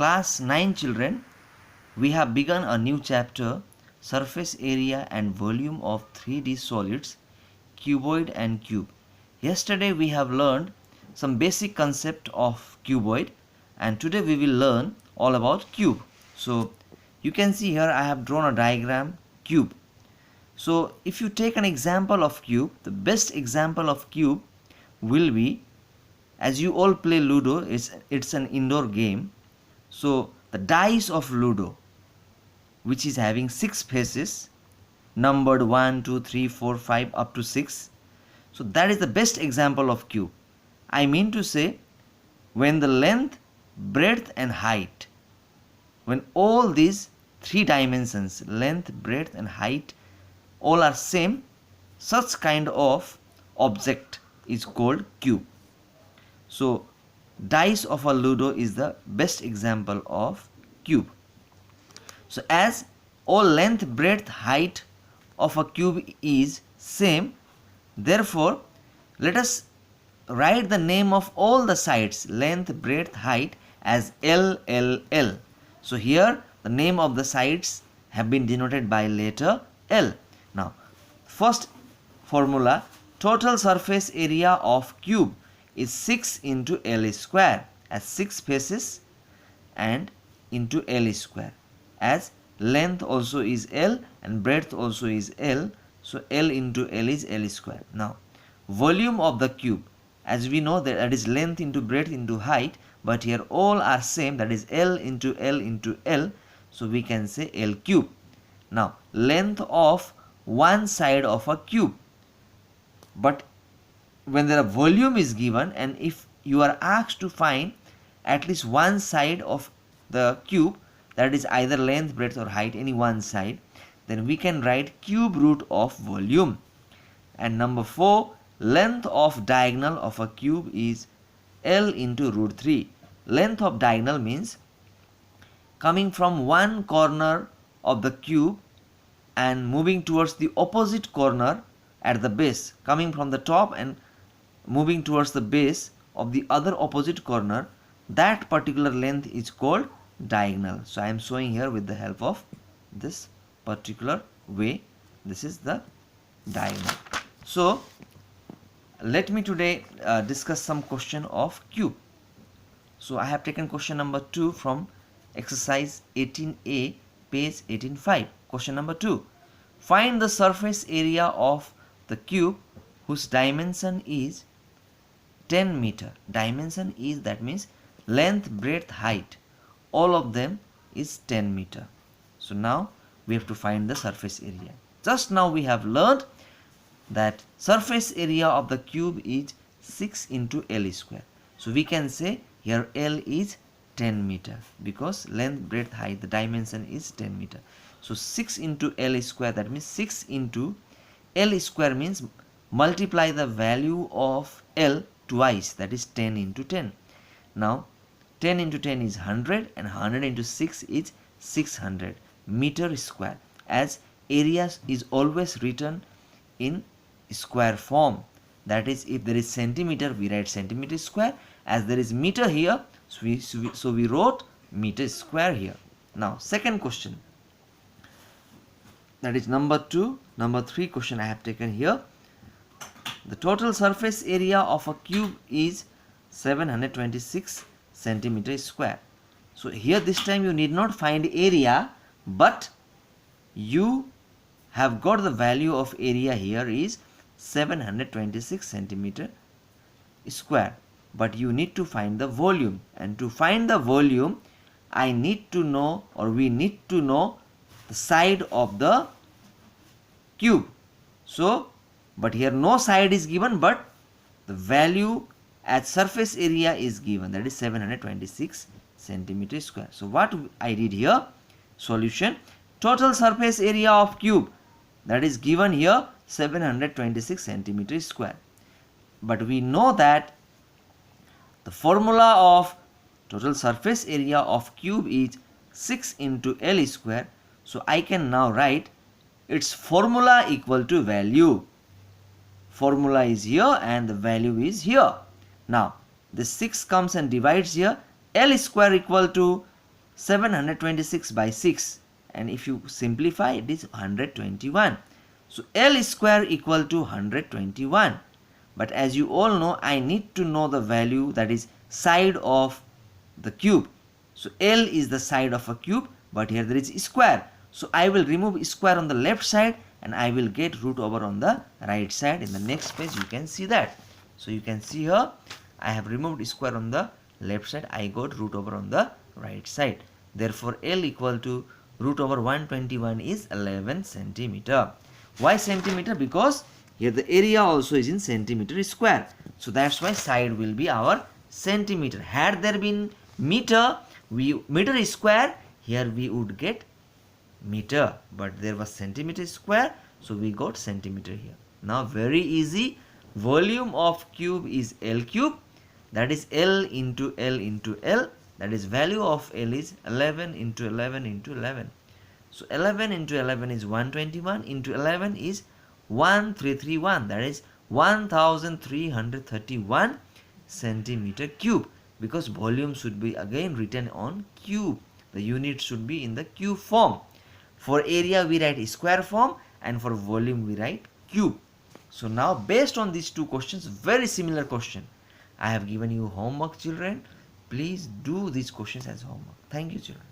Class 9 children, we have begun a new chapter, surface area and volume of 3D solids, cuboid and cube. Yesterday we have learned some basic concept of cuboid, and today we will learn all about cube. So you can see here I have drawn a diagram cube. So if you take an example of cube, the best example of cube will be, as you all play Ludo, it's an indoor game. So the dice of Ludo, which is having 6 faces, numbered 1, 2, 3, 4, 5 up to 6. So that is the best example of cube. I mean to say, when the length, breadth and height, when all these 3 dimensions, length, breadth and height, all are same, such kind of object is called cube. So dice of a Ludo is the best example of cube. So as all length, breadth, height of a cube is same, therefore let us write the name of all the sides, length, breadth, height, as L, L, L. So here the name of the sides have been denoted by letter L. Now first formula, total surface area of cube is 6 into L square, as 6 faces, and into L square, as length also is L and breadth also is L. So L into L is L square. Now volume of the cube, as we know that is length into breadth into height, but here all are same, that is L into L into L. So we can say L cube. Now length of one side of a cube, but when the volume is given and if you are asked to find at least one side of the cube, that is either length, breadth or height, any one side, then we can write cube root of volume. And number 4, length of diagonal of a cube is L into root 3. Length of diagonal means coming from one corner of the cube and moving towards the opposite corner at the base, coming from the top and moving towards the base of the other opposite corner, that particular length is called diagonal. So I am showing here with the help of this particular way. This is the diagonal. So let me today discuss some question of cube. So I have taken question number 2 from exercise 18a, page 18.5. Question number 2. Find the surface area of the cube whose dimension is 10 meter. Dimension is, that means length, breadth, height, all of them is 10 meter. So now we have to find the surface area. Just now we have learned that surface area of the cube is 6 into L square. So we can say here L is 10 meter because length, breadth, height, the dimension is 10 meter. So 6 into L square, that means 6 into L square means multiply the value of L twice, that is 10 into 10. Now 10 into 10 is 100 and 100 into 6 is 600 meter square, as area is always written in square form. That is, if there is centimeter, we write centimeter square. As there is meter here, so we wrote meter square here. Now second question, that is number 2. Number 3 question I have taken here. The total surface area of a cube is 726 centimeter square. So here this time you need not find area, but you have got the value of area here is 726 centimeter square, but you need to find the volume, and to find the volume I need to know, or we need to know, the side of the cube. So but here no side is given, but the value as surface area is given, that is 726 centimeter square. So what I did here, solution, total surface area of cube, that is given here 726 centimeter square. But we know that the formula of total surface area of cube is 6 into L square. So I can now write its formula equal to value. Formula is here and the value is here. Now this 6 comes and divides here. L square equal to 726 by 6, and if you simplify it is 121. So L square equal to 121. But as you all know, I need to know the value, that is side of the cube. So L is the side of a cube, but here there is square. So I will remove square on the left side and I will get root over on the right side. In the next page you can see that. So you can see here I have removed square on the left side, I got root over on the right side. Therefore L equal to root over 121 is 11 centimeter. Why centimeter? Because here the area also is in centimeter square. So that's why side will be our centimeter. Had there been meter, meter square, here we would get meter, but there was centimeter square, so we got centimeter here. Now very easy, volume of cube is L cube, that is L into L into L, that is value of L is 11 into 11 into 11. So 11 into 11 is 121 into 11 is 1331, that is 1331 centimeter cube, because volume should be again written on cube. The unit should be in the cube form. For area we write square form and for volume we write cube. So now based on these two questions, very similar question, I have given you homework children. Please do these questions as homework. Thank you children.